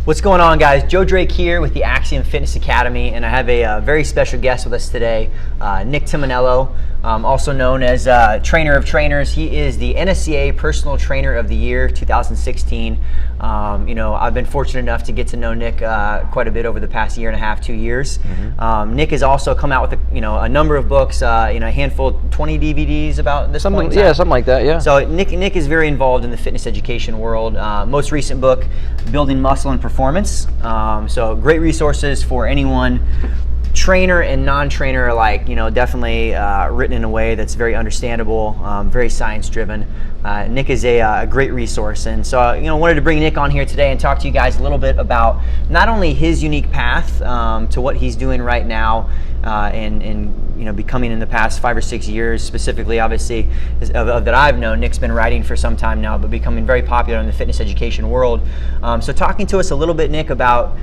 What's going on, guys? Joe Drake here with the Axiom Fitness Academy, and I have a very special guest with us today, Nick Tumminello, also known as Trainer of Trainers. He is the NSCA Personal Trainer of the Year 2016. I've been fortunate enough to get to know Nick quite a bit over the past year and a half, 2 years. Nick has also come out with a number of books, a handful, 20 DVDs about this point. Yeah, something like that. Yeah. So Nick is very involved in the fitness education world. Most recent book, Building Muscle and Performance. So great resources for anyone, trainer and non-trainer alike. Definitely written in a way that's very understandable, very science-driven. Nick is a great resource, and so wanted to bring Nick on here today and talk to you guys a little bit about not only his unique path to what he's doing right now, and becoming in the past 5 or 6 years, specifically, obviously, that I've known. Nick's been writing for some time now, but becoming very popular in the fitness education world. So talking to us a little bit, Nick, about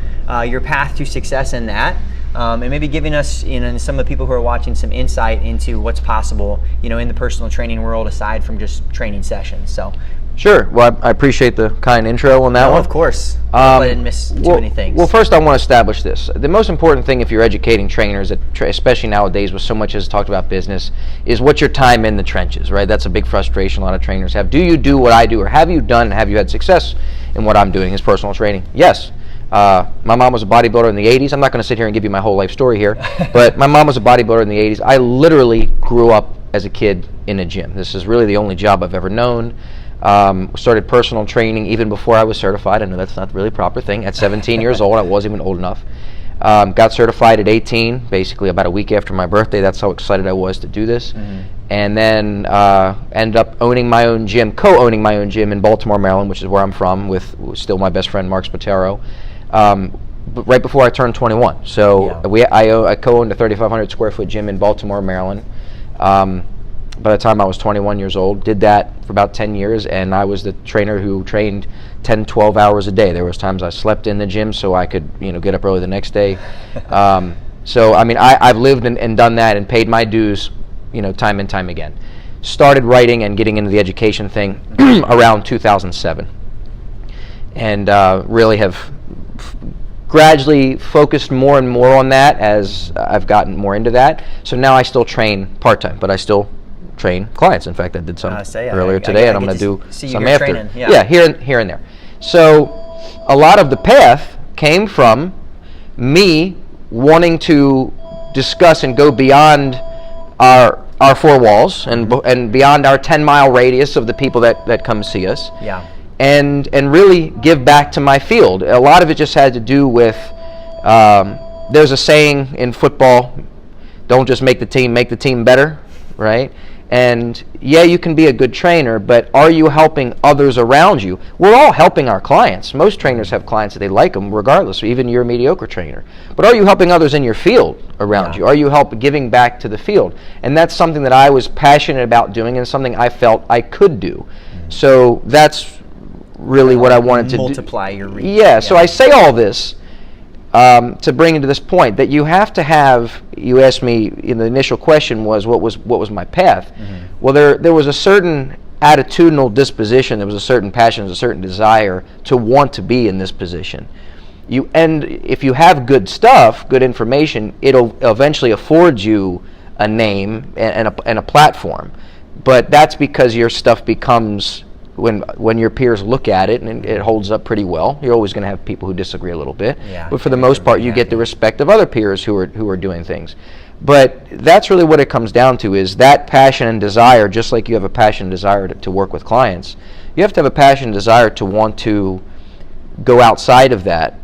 your path to success in that. And maybe giving us, and some of the people who are watching, some insight into what's possible, in the personal training world aside from just training sessions. So, sure. Well, I appreciate the kind intro on that one. Of course. I didn't miss too many things. Well, first I want to establish this. The most important thing if you're educating trainers, especially nowadays with so much as talked about business, is what's your time in the trenches, right? That's a big frustration a lot of trainers have. Do you do what I do, or have you had success in what I'm doing as personal training? Yes. My mom was a bodybuilder in the 80s. I'm not going to sit here and give you my whole life story here, but my mom was a bodybuilder in the 80s. I literally grew up as a kid in a gym. This is really the only job I've ever known. Started personal training even before I was certified. I know that's not really a proper thing. At 17 years old, I wasn't even old enough. Got certified at 18, basically about a week after my birthday. That's how excited I was to do this. And then ended up owning my own gym, co-owning my own gym in Baltimore, Maryland, which is where I'm from, with still my best friend, Mark Spataro. But right before I turned 21. So I co-owned a 3,500 square foot gym in Baltimore, Maryland. By the time I was 21 years old, did that for about 10 years, and I was the trainer who trained 10, 12 hours a day. There was times I slept in the gym so I could, get up early the next day. So I mean, I've lived and done that and paid my dues, time and time again. Started writing and getting into the education thing around 2007, and really have gradually focused more and more on that as I've gotten more into that. So now I still train part-time, but I still train clients. In fact, I did some earlier today, and I'm going to do some after. Training, here and there. So a lot of the path came from me wanting to discuss and go beyond our four walls and beyond our 10-mile radius of the people that come see us. Yeah. And really give back to my field. A lot of it just had to do with, there's a saying in football, don't just make the team better, right? And yeah, you can be a good trainer, but are you helping others around you? We're all helping our clients. Most trainers have clients that they like them regardless, even you're a mediocre trainer. But are you helping others in your field around you? Are you giving back to the field? And that's something that I was passionate about doing and something I felt I could do. So that's really what I wanted to multiply your reach. Yeah, so I say all this to bring into this point that you have to have. You asked me in the initial question was what was my path. Well, there was a certain attitudinal disposition, there was a certain passion, there was a certain desire to want to be in this position. If you have good stuff, good information, it'll eventually afford you a name and a platform. But that's because your stuff becomes, when your peers look at it and it holds up pretty well, you're always going to have people who disagree a little bit. But for the most part, you get the respect of other peers who are doing things. But that's really what it comes down to, is that passion and desire. Just like you have a passion and desire to work with clients, you have to have a passion and desire to want to go outside of that,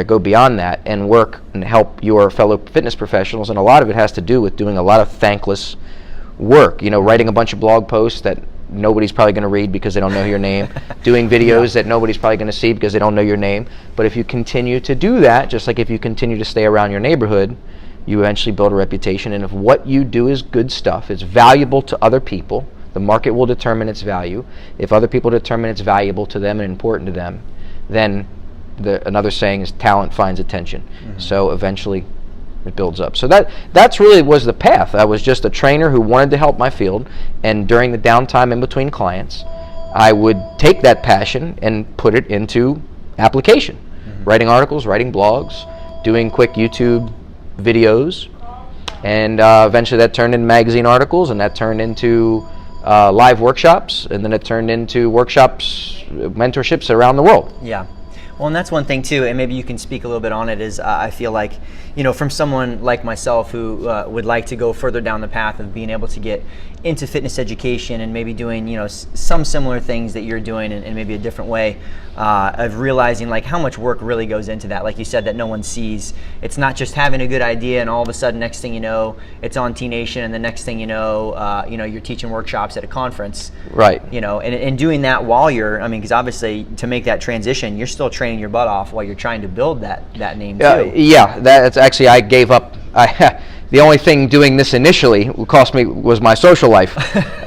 go beyond that, and work and help your fellow fitness professionals. And a lot of it has to do with doing a lot of thankless work, writing a bunch of blog posts that nobody's probably going to read because they don't know your name, doing videos that nobody's probably going to see because they don't know your name. But if you continue to do that, just like if you continue to stay around your neighborhood, you eventually build a reputation. And if what you do is good stuff, it's valuable to other people, the market will determine its value. If other people determine it's valuable to them and important to them, then another saying is talent finds attention. So eventually it builds up. So that's really was the path. I was just a trainer who wanted to help my field, and during the downtime in between clients, I would take that passion and put it into application. writing articles, writing blogs, doing quick YouTube videos, and eventually that turned into magazine articles, and that turned into live workshops, and then it turned into workshops, mentorships around the world. Yeah. Well, and that's one thing too, and maybe you can speak a little bit on it, is I feel like, from someone like myself who would like to go further down the path of being able to get into fitness education and maybe doing, some similar things that you're doing in maybe a different way, of realizing like how much work really goes into that. Like you said, that no one sees. It's not just having a good idea and all of a sudden next thing you know, it's on T Nation, and the next thing you know, you're teaching workshops at a conference. Right. And doing that while you're, because obviously to make that transition, you're still training your butt off while you're trying to build that name too. Yeah, that's actually, I gave up. The only thing doing this initially cost me was my social life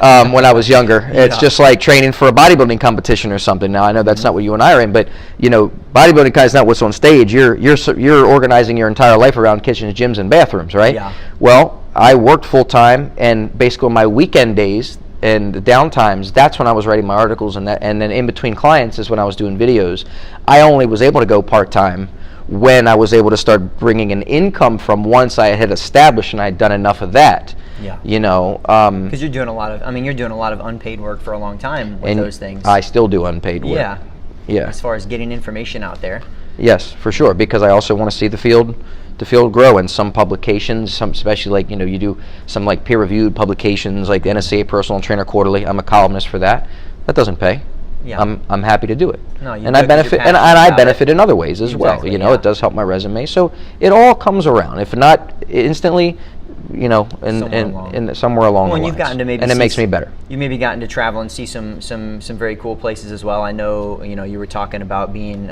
when I was younger. It's just like training for a bodybuilding competition or something. Now I know that's not what you and I are in, but bodybuilding is not what's on stage. You're organizing your entire life around kitchens, gyms, and bathrooms, right? Yeah. Well, I worked full time, and basically on my weekend days and the downtimes, that's when I was writing my articles, and then in between clients is when I was doing videos. I only was able to go part time when I was able to start bringing an income from once I had established and I had done enough of that. Yeah. Because you're doing a lot of unpaid work for a long time with those things. I still do unpaid work. Yeah. Yeah. As far as getting information out there. Yes, for sure, because I also want to see the field grow, and some publications, especially like, you do some like peer-reviewed publications like the NSCA Personal Trainer Quarterly. I'm a columnist for that. That doesn't pay. Yeah. I'm happy to do it. No, and I benefit, and I benefit in other ways as well. It does help my resume. So it all comes around. If not instantly, somewhere along the lines. You've gotten to maybe, and it makes me better. You maybe gotten to travel and see some very cool places as well. I know you were talking about being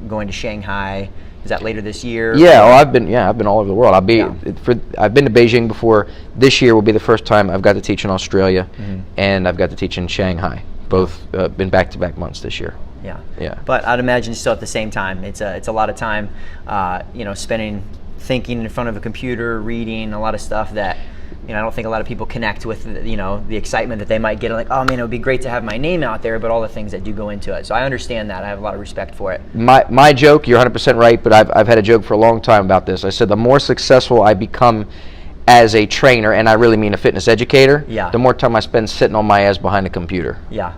going to Shanghai. Is that later this year? Yeah, I've been all over the world. I've been to Beijing before. This year will be the first time I've got to teach in Australia, and I've got to teach in Shanghai. Both been back-to-back months this year. Yeah. Yeah. But I'd imagine still at the same time, it's a lot of time, spending thinking in front of a computer, reading a lot of stuff that, I don't think a lot of people connect with, the excitement that they might get. Like, oh man, it would be great to have my name out there, but all the things that do go into it. So I understand that. I have a lot of respect for it. My joke, you're 100% right, but I've had a joke for a long time about this. I said the more successful I become as a trainer, and I really mean a fitness educator, the more time I spend sitting on my ass behind a computer. Yeah.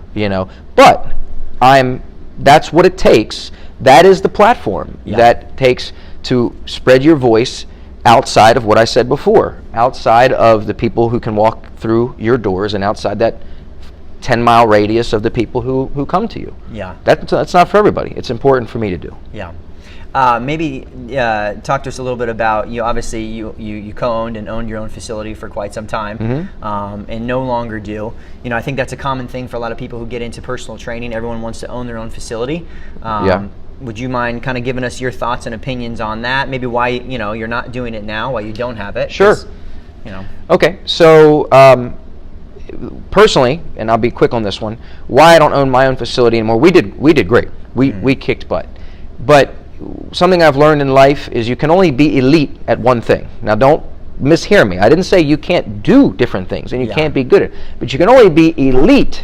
But that's what it takes. That is the platform that takes to spread your voice outside of what I said before, outside of the people who can walk through your doors, and outside that 10-mile radius of the people who come to you. Yeah. That's not for everybody. It's important for me to do. Yeah. Maybe talk to us a little bit about, obviously you co-owned and owned your own facility for quite some time, and no longer do. I think that's a common thing for a lot of people who get into personal training. Everyone wants to own their own facility. Would you mind kind of giving us your thoughts and opinions on that? Maybe why you're not doing it now, why you don't have it? Sure. Okay. So personally, and I'll be quick on this one, why I don't own my own facility anymore. We did great. We kicked butt, but something I've learned in life is you can only be elite at one thing. Now, don't mishear me. I didn't say you can't do different things and you can't be good at it, but you can only be elite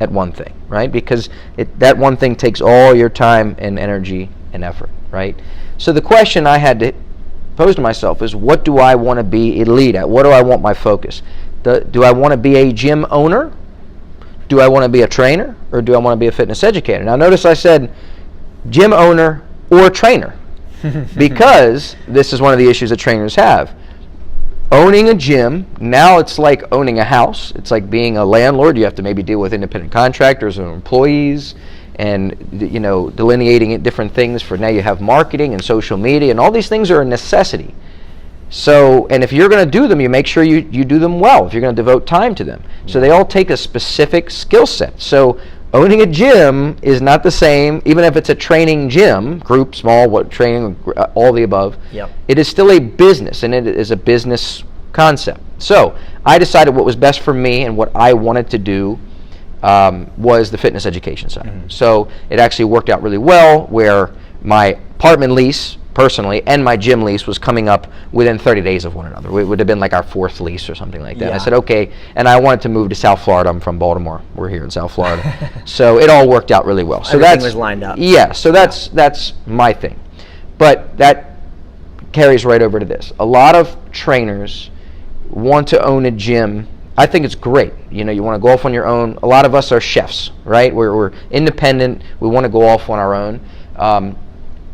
at one thing, right? Because that one thing takes all your time and energy and effort, right? So the question I had to pose to myself is, what do I want to be elite at? What do I want my focus? Do I want to be a gym owner? Do I want to be a trainer? Or do I want to be a fitness educator? Now, notice I said gym owner or trainer, because this is one of the issues that trainers have. Owning a gym, now it's like owning a house. It's like being a landlord. You have to maybe deal with independent contractors or employees, and delineating different things. For now you have marketing and social media, and all these things are a necessity. So, and if you're going to do them, you make sure you do them well, if you're going to devote time to them. So they all take a specific skill set. So owning a gym is not the same, even if it's a training gym, group, small, training, all the above. Yep. It is still a business, and it is a business concept. So I decided what was best for me and what I wanted to do was the fitness education side. So it actually worked out really well, where my apartment lease, personally, and my gym lease was coming up within 30 days of one another. It would have been like our fourth lease or something like that. Yeah. I said, okay, and I wanted to move to South Florida. I'm from Baltimore. We're here in South Florida. So it all worked out really well. So everything was lined up. Yeah, so that's my thing. But that carries right over to this. A lot of trainers want to own a gym. I think it's great. You want to go off on your own. A lot of us are chefs, right? We're independent. We want to go off on our own,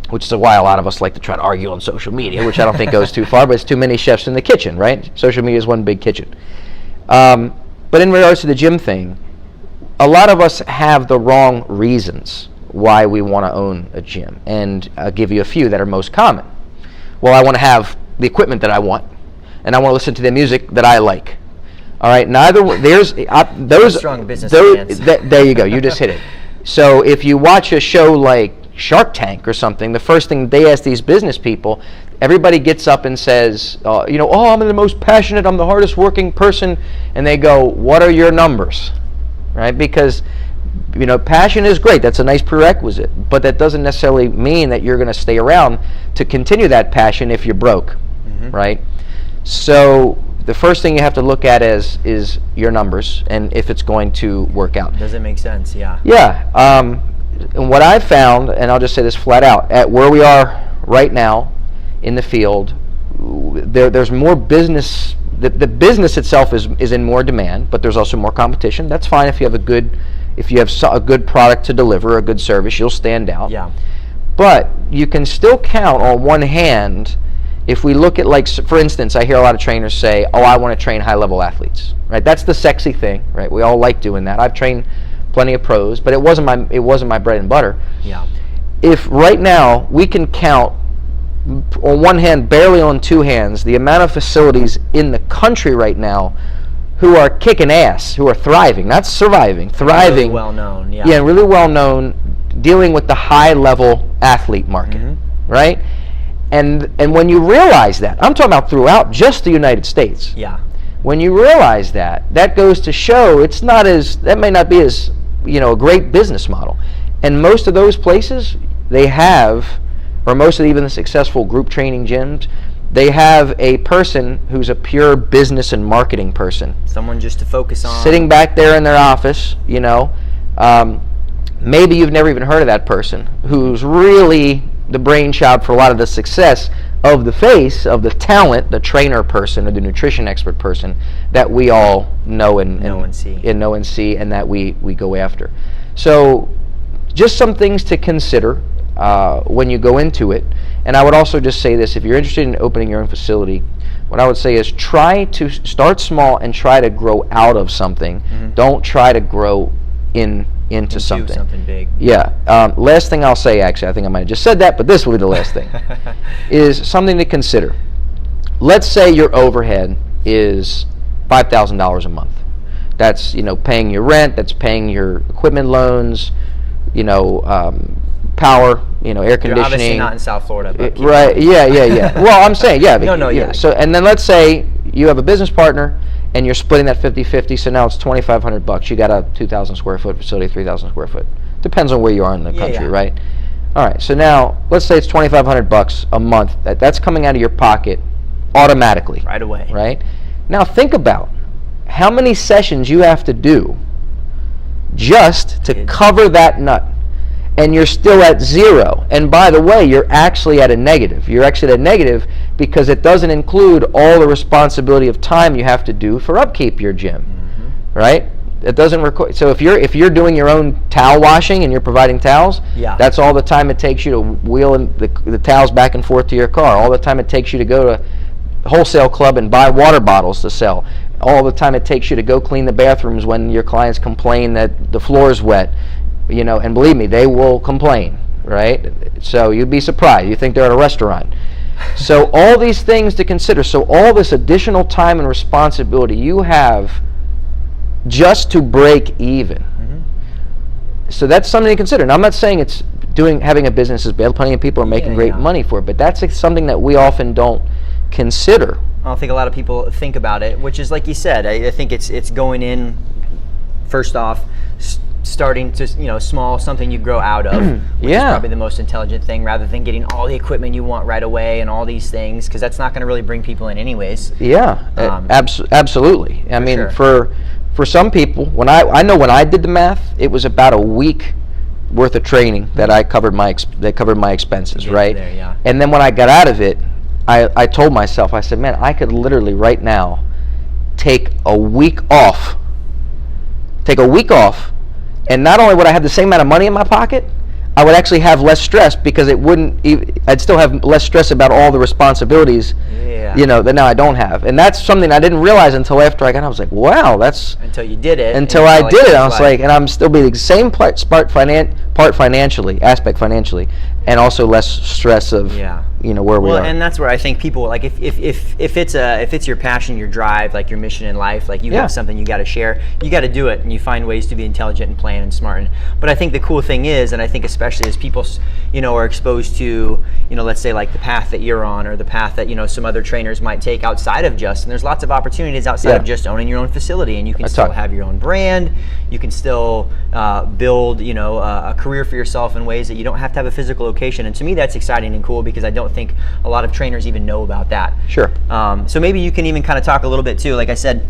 which is why a lot of us like to try to argue on social media, which I don't think goes too far, but it's too many chefs in the kitchen, right? Social media is one big kitchen. But in regards to the gym thing, a lot of us have the wrong reasons why we want to own a gym. And I'll give you a few that are most common. Well, I want to have the equipment that I want, and I want to listen to the music that I like. All right, those strong business plans. There you go. You just hit it. So if you watch a show like Shark Tank or something, the first thing they ask these business people, everybody gets up and says, oh, I'm the most passionate, I'm the hardest working person, and they go, what are your numbers? Right? Because passion is great. That's a nice prerequisite, but that doesn't necessarily mean that you're going to stay around to continue that passion if you're broke, right? So the first thing you have to look at is your numbers and if it's going to work out. Does it make sense? Yeah. Yeah. And what I've found, and I'll just say this flat out, at where we are right now in the field, there's more business. The business itself is in more demand, but there's also more competition. That's fine if you have a good product to deliver, a good service, you'll stand out. Yeah. But you can still count on one hand. If we look at, like, for instance, I hear a lot of trainers say, oh, I want to train high-level athletes, right? That's the sexy thing, right? We all like doing that. I've trained plenty of pros, but it wasn't my bread and butter. Yeah. If right now we can count on one hand, barely on two hands, the amount of facilities in the country right now who are kicking ass, who are thriving, not surviving, thriving. Really well known, yeah. Yeah, really well known, dealing with the high-level athlete market, right? And when you realize that, I'm talking about throughout just the United States. Yeah. When you realize that goes to show that may not be as, a great business model. And most of those places, they have, or most of even the successful group training gyms, they have a person who's a pure business and marketing person. Someone just to focus on. Sitting back there in their office, maybe you've never even heard of that person, who's really the brainchild for a lot of the success of the face, of the talent, the trainer person or the nutrition expert person that we all know and see and that we go after. So just some things to consider when you go into it. And I would also just say this, if you're interested in opening your own facility, what I would say is try to start small and try to grow out of something. Don't try to grow into something big. Yeah. Last thing I'll say, actually, I think I might have just said that, but this will be the last thing, is something to consider. Let's say your overhead is $5,000 a month. That's, paying your rent, that's paying your equipment loans, power, air conditioning. You're obviously not in South Florida. But right, yeah. Well, I'm saying, yeah. Yeah. So, and then let's say you have a business partner and you're splitting that 50-50, so now it's $2,500. You got a 2,000 square foot facility, 3,000 square foot. Depends on where you are in the country, right? All right, so now let's say it's $2,500 a month. That's coming out of your pocket automatically. Right away. Right? Now think about how many sessions you have to do just to cover that nut. And you're still at zero. And by the way, you're actually at a negative. You're actually at a negative because it doesn't include all the responsibility of time you have to do for upkeep your gym, right? It doesn't require. So if you're doing your own towel washing and you're providing towels, that's all the time it takes you to wheel the towels back and forth to your car. All the time it takes you to go to wholesale club and buy water bottles to sell. All the time it takes you to go clean the bathrooms when your clients complain that the floor is wet. And believe me, they will complain, right? So you'd be surprised. You think they're at a restaurant. So all these things to consider. So all this additional time and responsibility you have just to break even. So that's something to consider. Now, I'm not saying having a business is bad. Plenty of people are making great money for it, but that's something that we often don't consider. I don't think a lot of people think about it, which is like you said. I think it's going in first off. Starting to small, something you grow out of, which is probably the most intelligent thing, rather than getting all the equipment you want right away and all these things, because that's not going to really bring people in anyways. Absolutely. I mean, for some people, when I know when I did the math, it was about a week worth of training that I covered my expenses, right? There, yeah. And then when I got out of it, I told myself, I said, man, I could literally right now take a week off, and not only would I have the same amount of money in my pocket, I would actually have less stress because I'd still have less stress about all the responsibilities, that now I don't have. And that's something I didn't realize until after I got out. I was like, wow, that's... Until you did it. Until I did it, I was like, and I'm still being the same part financially, and also less stress of, where we are. And that's where I think people, like, if it's your passion, your drive, like your mission in life, like you have something you got to share, you got to do it, and you find ways to be intelligent and plan and smart. But I think the cool thing is, and I think especially as people, are exposed to, let's say like the path that you're on, or the path that some other trainers might take outside of just, and there's lots of opportunities outside of just owning your own facility, and you can still have your own brand, you can still build, a career for yourself in ways that you don't have to have a physical location. And to me, that's exciting and cool because I don't think a lot of trainers even know about that. Sure. So maybe you can even kind of talk a little bit too, like I said,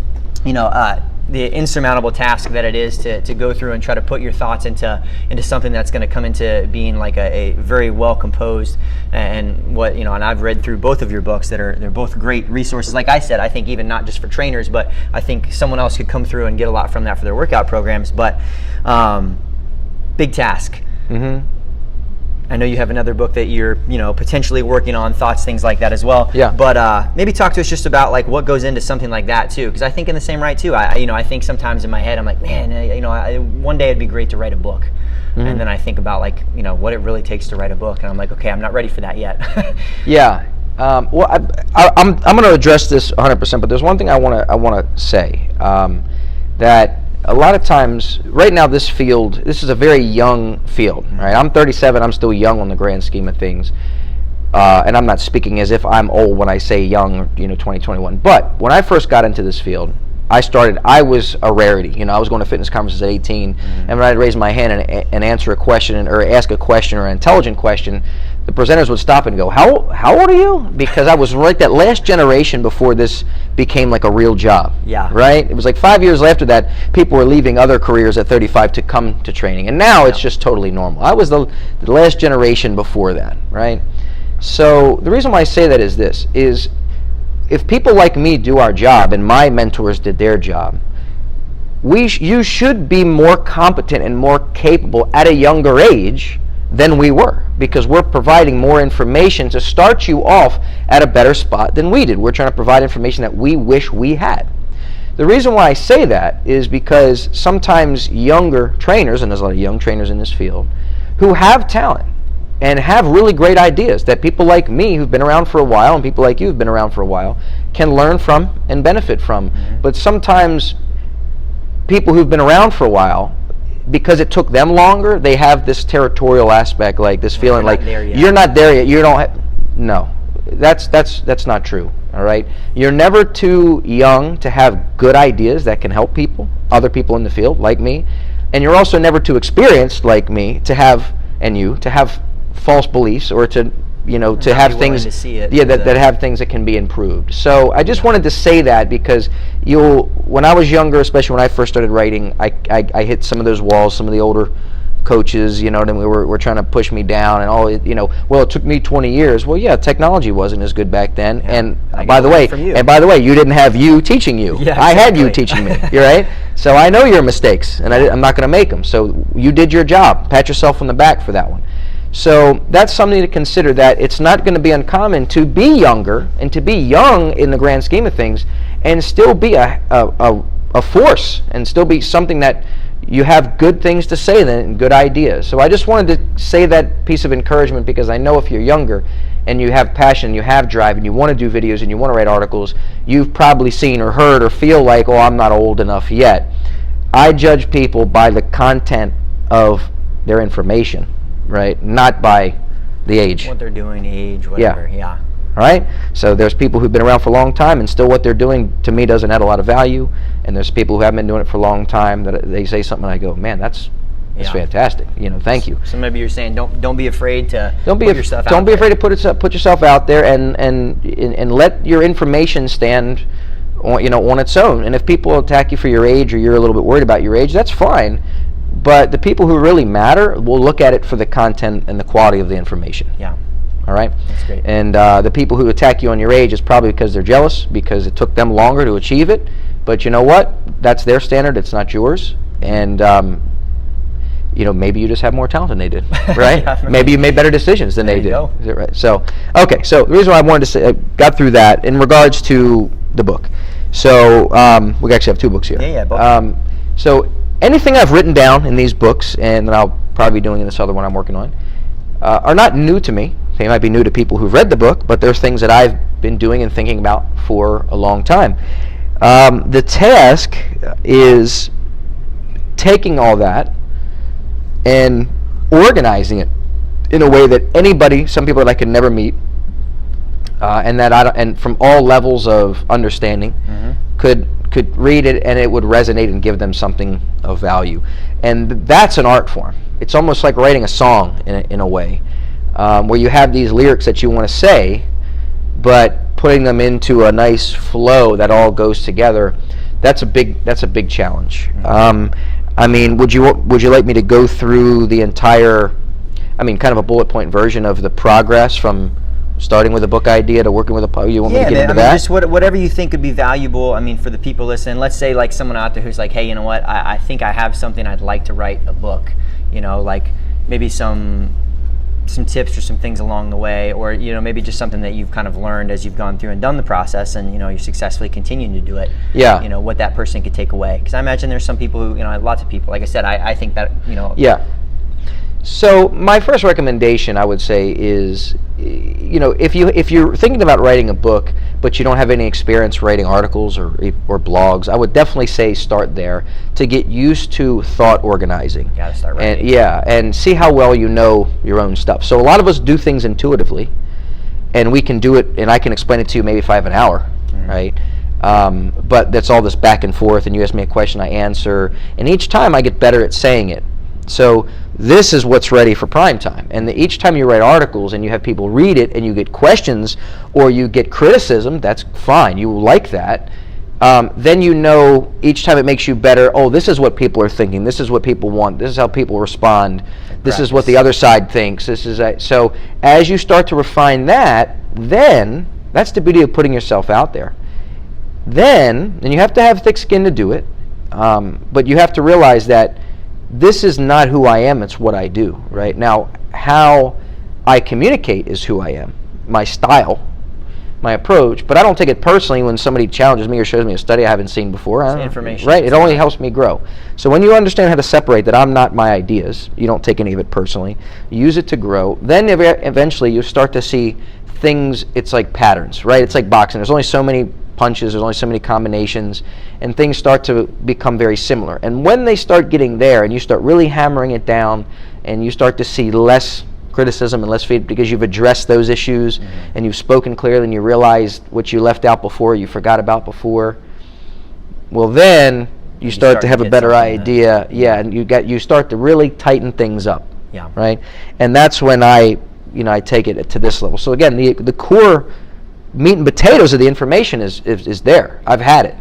the insurmountable task that it is to go through and try to put your thoughts into something that's going to come into being like a very well composed, and and I've read through both of your books they're both great resources. Like I said, I think even not just for trainers, but I think someone else could come through and get a lot from that for their workout programs. But big task. Mm-hmm. I know you have another book that you're, potentially working on, thoughts, things like that as well. Yeah. But maybe talk to us just about like what goes into something like that too, because I think in the same right too. I think sometimes in my head I'm like, man, one day it'd be great to write a book, and then I think about like, what it really takes to write a book, and I'm like, okay, I'm not ready for that yet. Yeah. Well, I'm going to address this 100%, but there's one thing I want to say that. A lot of times, right now, this is a very young field, right? I'm 37, I'm still young on the grand scheme of things. And I'm not speaking as if I'm old when I say young, 2021. But when I first got into this field, I was a rarity. I was going to fitness conferences at 18, and when I'd raise my hand and answer a question or ask a question or an intelligent question, the presenters would stop and go, how old are you? Because I was like that last generation before this became like a real job. Yeah. Right? It was like 5 years after that, people were leaving other careers at 35 to come to training. And now it's just totally normal. I was the last generation before that, right? So the reason why I say that is this, is if people like me do our job and my mentors did their job, you should be more competent and more capable at a younger age than we were, because we're providing more information to start you off at a better spot than we did. We're trying to provide information that we wish we had. The reason why I say that is because sometimes younger trainers, and there's a lot of young trainers in this field, who have talent and have really great ideas that people like me who've been around for a while and people like you who've been around for a while can learn from and benefit from. But sometimes people who've been around for a while, because it took them longer, they have this territorial aspect, like this feeling like you're not there yet. You don't have, no, that's not true. All right, you're never too young to have good ideas that can help people, other people in the field like me, and you're also never too experienced like me to have false beliefs or to have things that have things that can be improved. So I just wanted to say that because when I was younger, especially when I first started writing, I hit some of those walls. Some of the older coaches, and were trying to push me down and all. Well, it took me 20 years. Well, yeah, technology wasn't as good back then. Yeah, and by the way, you didn't have you teaching you. Yeah, exactly. I had you teaching me. You're right. So I know your mistakes, and I'm not going to make them. So you did your job. Pat yourself on the back for that one. So that's something to consider, that it's not going to be uncommon to be younger and to be young in the grand scheme of things and still be a force and still be something that you have good things to say and good ideas. So I just wanted to say that piece of encouragement, because I know if you're younger and you have passion, you have drive, and you want to do videos and you want to write articles, you've probably seen or heard or feel like, oh, I'm not old enough yet. I judge people by the content of their information. Right, not by the age. What they're doing, age, whatever. Yeah. All right. So there's people who've been around for a long time, and still what they're doing to me doesn't add a lot of value. And there's people who haven't been doing it for a long time that they say something, and I go, man, that's fantastic. Thank you. So maybe you're saying don't be afraid to put yourself out there. Don't be afraid to put yourself out there and let your information stand on its own. And if people attack you for your age, or you're a little bit worried about your age, that's fine. But the people who really matter will look at it for the content and the quality of the information. Yeah. All right? That's great. And the people who attack you on your age is probably because they're jealous, because it took them longer to achieve it. But you know what? That's their standard. It's not yours. And maybe you just have more talent than they did, right? Yeah, maybe you made better decisions than they did. Is it right? So, okay. So the reason why I wanted to say, I got through that in regards to the book. So we actually have 2 books here. Yeah, both. So anything I've written down in these books, and that I'll probably be doing in this other one I'm working on, are not new to me. They might be new to people who've read the book, but there's things that I've been doing and thinking about for a long time. The task is taking all that and organizing it in a way that some people that I could never meet, and from all levels of understanding, could read it, and it would resonate and give them something of value. And that's an art form. It's almost like writing a song in a way, where you have these lyrics that you want to say, but putting them into a nice flow that all goes together. That's a big challenge. I mean, would you like me to go through the entire, kind of a bullet point version of the progress from starting with a book idea to working with you want me to get into that? Just whatever you think would be valuable. For the people listening, let's say like someone out there who's like, hey, you know what? I think I have something I'd like to write a book. Like maybe some tips or some things along the way, or maybe just something that you've kind of learned as you've gone through and done the process, and you're successfully continuing to do it. Yeah. What that person could take away, because I imagine there's some people who lots of people, like I said, I think that Yeah. So my first recommendation, I would say, is if you're thinking about writing a book but you don't have any experience writing articles or blogs, I would definitely say start there to get used to thought organizing. Gotta start writing. And see how well you know your own stuff. So a lot of us do things intuitively, and we can do it, and I can explain it to you maybe if I have an hour, right? But that's all this back and forth, and you ask me a question, I answer, and each time I get better at saying it. So this is what's ready for prime time. And each time you write articles and you have people read it and you get questions or you get criticism, that's fine. You like that. Then each time it makes you better. Oh, this is what people are thinking. This is what people want. This is how people respond. This is what the other side thinks. So as you start to refine that, then that's the beauty of putting yourself out there. And you have to have thick skin to do it, but you have to realize that this is not who I am, it's what I do, right? Now, how I communicate is who I am, my style, my approach, but I don't take it personally when somebody challenges me or shows me a study I haven't seen before. It's information. Right? It only helps me grow. So when you understand how to separate that I'm not my ideas, you don't take any of it personally, you use it to grow, then eventually you start to see things, it's like patterns, right? It's like boxing. There's only so many punches, there's only so many combinations, and things start to become very similar. And when they start getting there and you start really hammering it down and you start to see less criticism and less feedback because you've addressed those issues and you've spoken clearly and you realized what you left out before, you forgot about before, well then you start to have a better idea. And you start to really tighten things up. Yeah. Right? And that's when I take it to this level. So again, the core meat and potatoes of the information is there. I've had it,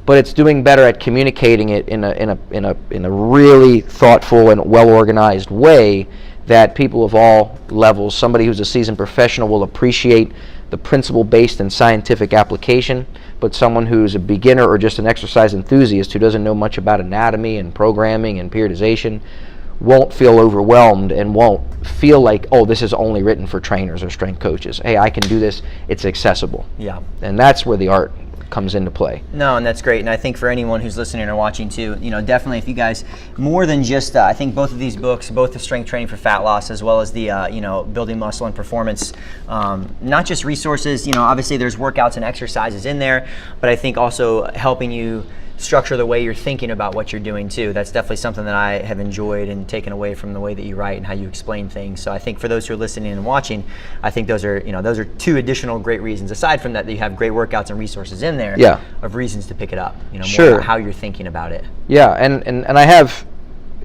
but it's doing better at communicating it in a really thoughtful and well organized way that people of all levels, somebody who's a seasoned professional will appreciate the principle based and scientific application, but someone who's a beginner or just an exercise enthusiast who doesn't know much about anatomy and programming and periodization won't feel overwhelmed and won't feel like, oh, this is only written for trainers or strength coaches. Hey, I can do this. It's accessible. Yeah. And that's where the art comes into play. No, and that's great. And I think for anyone who's listening or watching too, definitely if you guys, more than just, I think both of these books, both the strength training for fat loss as well as the, building muscle and performance, not just resources, obviously there's workouts and exercises in there, but I think also helping you structure the way you're thinking about what you're doing too. That's definitely something that I have enjoyed and taken away from the way that you write and how you explain things. So I think for those who are listening and watching, I think those are 2 additional great reasons. Aside from that you have great workouts and resources in there of reasons to pick it up. More about how you're thinking about it. Yeah, and I have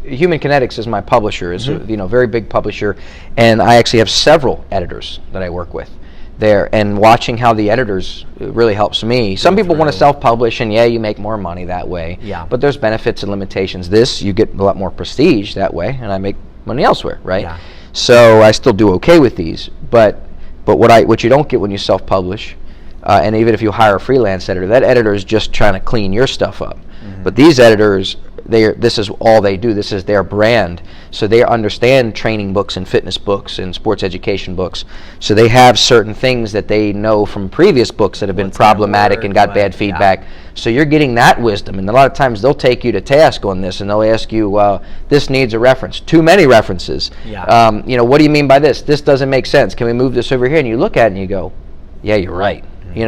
Human Kinetics is my publisher. It's a very big publisher, and I actually have several editors that I work with. there, and watching how the editors really helps me. Some people want to self-publish, and you make more money that way. Yeah. But there's benefits and limitations. This, you get a lot more prestige that way, and I make money elsewhere, right? Yeah. So I still do okay with these, but what you don't get when you self-publish, and even if you hire a freelance editor, that editor is just trying to clean your stuff up. But these editors, this is all they do. This is their brand. So they understand training books and fitness books and sports education books. So they have certain things that they know from previous books that have been problematic and got bad feedback. Yeah. So you're getting that wisdom. And a lot of times they'll take you to task on this, and they'll ask you, this needs a reference. Too many references. Yeah. What do you mean by this? This doesn't make sense. Can we move this over here? And you look at it and you go, yeah, you're right.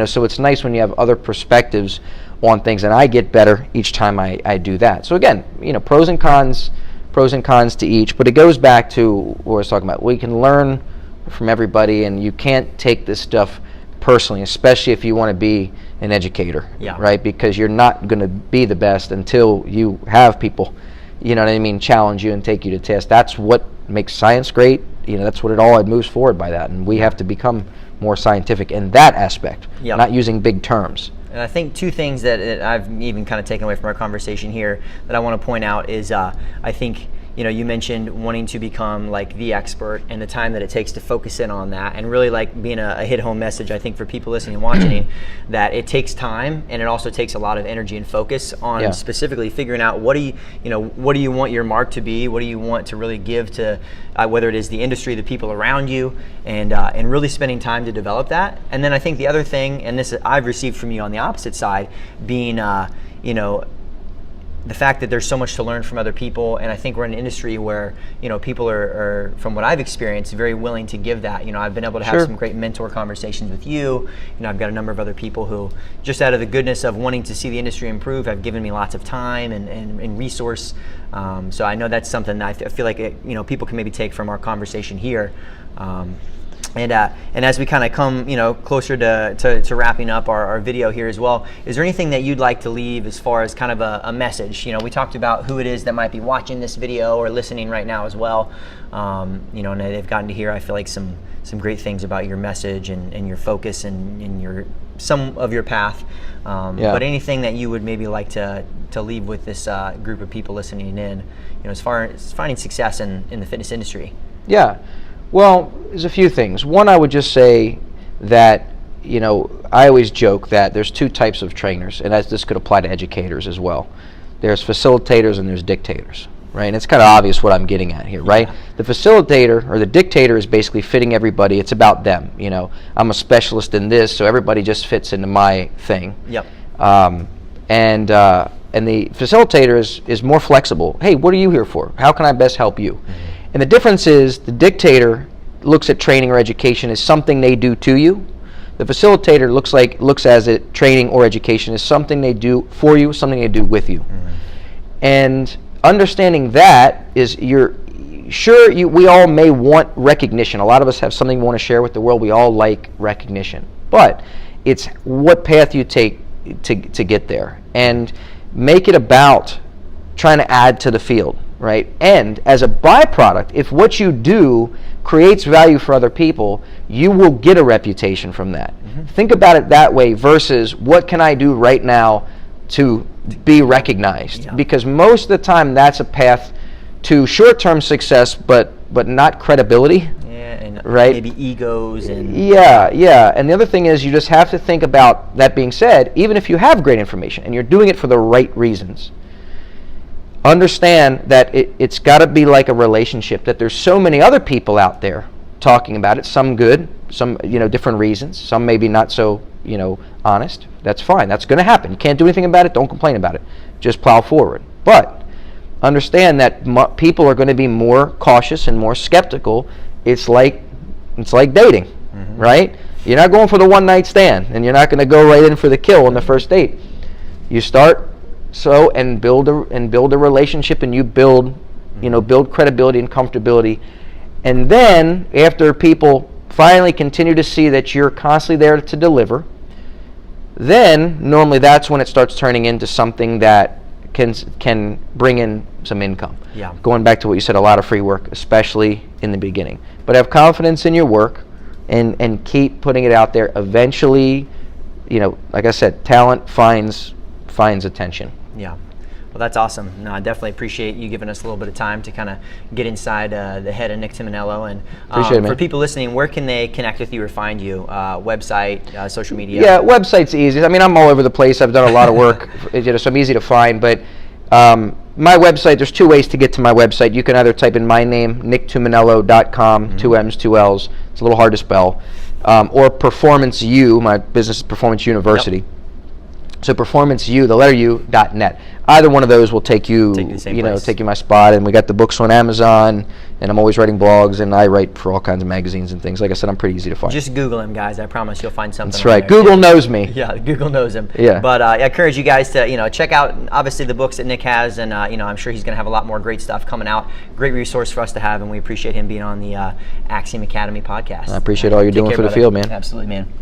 So it's nice when you have other perspectives on things, and I get better each time I do that. So again, pros and cons to each, but it goes back to what I was talking about. We can learn from everybody, and you can't take this stuff personally, especially if you want to be an educator, right? Because you're not going to be the best until you have people, challenge you and take you to task. That's what makes science great. That's what it moves forward by that, and we have to become more scientific in that aspect, not using big terms. And I think two things that I've even kind of taken away from our conversation here that I want to point out is I think you mentioned wanting to become like the expert, and the time that it takes to focus in on that, and really like being a hit-home message, I think, for people listening and watching, that it takes time, and it also takes a lot of energy and focus on specifically figuring out what do you want your mark to be, what do you want to really give to whether it is the industry, the people around you, and really spending time to develop that. And then I think the other thing, and this I've received from you on the opposite side, being the fact that there's so much to learn from other people, and I think we're in an industry where people are, from what I've experienced, very willing to give that. I've been able to have some great mentor conversations with you. I've got a number of other people who, just out of the goodness of wanting to see the industry improve, have given me lots of time and resource. So I know that's something that I feel like people can maybe take from our conversation here. And as we kind of come, closer to wrapping up our video here as well, is there anything that you'd like to leave as far as kind of a message? We talked about who it is that might be watching this video or listening right now as well. And they've gotten to hear, I feel like, some great things about your message and your focus and some of your path. But anything that you would maybe like to leave with this group of people listening in, as far as finding success in the fitness industry? Yeah. Well, there's a few things. One, I would just say that, I always joke that there's two types of trainers, and this could apply to educators as well. There's facilitators and there's dictators, right? And it's kind of obvious what I'm getting at here, right? The facilitator or the dictator is basically fitting everybody. It's about them, I'm a specialist in this, so everybody just fits into my thing. Yep. And the facilitator is more flexible. Hey, what are you here for? How can I best help you? And the difference is the dictator looks at training or education as something they do to you. The facilitator looks as it training or education is something they do for you, something they do with you. And understanding that is we all may want recognition. A lot of us have something we want to share with the world. We all like recognition. But it's what path you take to get there. And make it about trying to add to the field. Right? And as a byproduct, if what you do creates value for other people, you will get a reputation from that. Think about it that way versus what can I do right now to be recognized? Because most of the time that's a path to short-term success, but not credibility. And right? Maybe egos and And the other thing is you just have to think about, that being said, even if you have great information and you're doing it for the right reasons, understand that it's got to be like a relationship, that there's so many other people out there talking about it, some good, some different reasons, some maybe not so honest. That's fine. That's going to happen. You can't do anything about it. Don't complain about it. Just plow forward. But understand that people are going to be more cautious and more skeptical. It's like dating, right? You're not going for the one night stand, and you're not going to go right in for the kill on the first date. You start and build a relationship, and you build credibility and comfortability, and then after people finally continue to see that you're constantly there to deliver, then normally that's when it starts turning into something that can bring in some income. Going back to what you said, a lot of free work, especially in the beginning. But have confidence in your work, and keep putting it out there. Eventually, like I said, talent finds attention. Yeah. Well, that's awesome. No, I definitely appreciate you giving us a little bit of time to kind of get inside the head of Nick Tumminello. And Appreciate it, man. For people listening, where can they connect with you or find you? Website, social media? Yeah, website's easy. I mean, I'm all over the place. I've done a lot of work, so I'm easy to find. But my website, there's two ways to get to my website. You can either type in my name, nicktumminello.com, 2 M's, 2 L's. It's a little hard to spell. Or Performance U, my business is Performance University. Yep. So PerformanceU, the letter U.net. Either one of those will take you, take you my spot. And we got the books on Amazon, and I'm always writing blogs, and I write for all kinds of magazines and things. Like I said, I'm pretty easy to find. Just Google him, guys. I promise you'll find something. That's right. There. Google knows me. Yeah, Google knows him. Yeah. But I encourage you guys to check out obviously the books that Nick has, and I'm sure he's going to have a lot more great stuff coming out. Great resource for us to have, and we appreciate him being on the Axiom Academy podcast. I appreciate all you're doing for the field, man. Absolutely, man.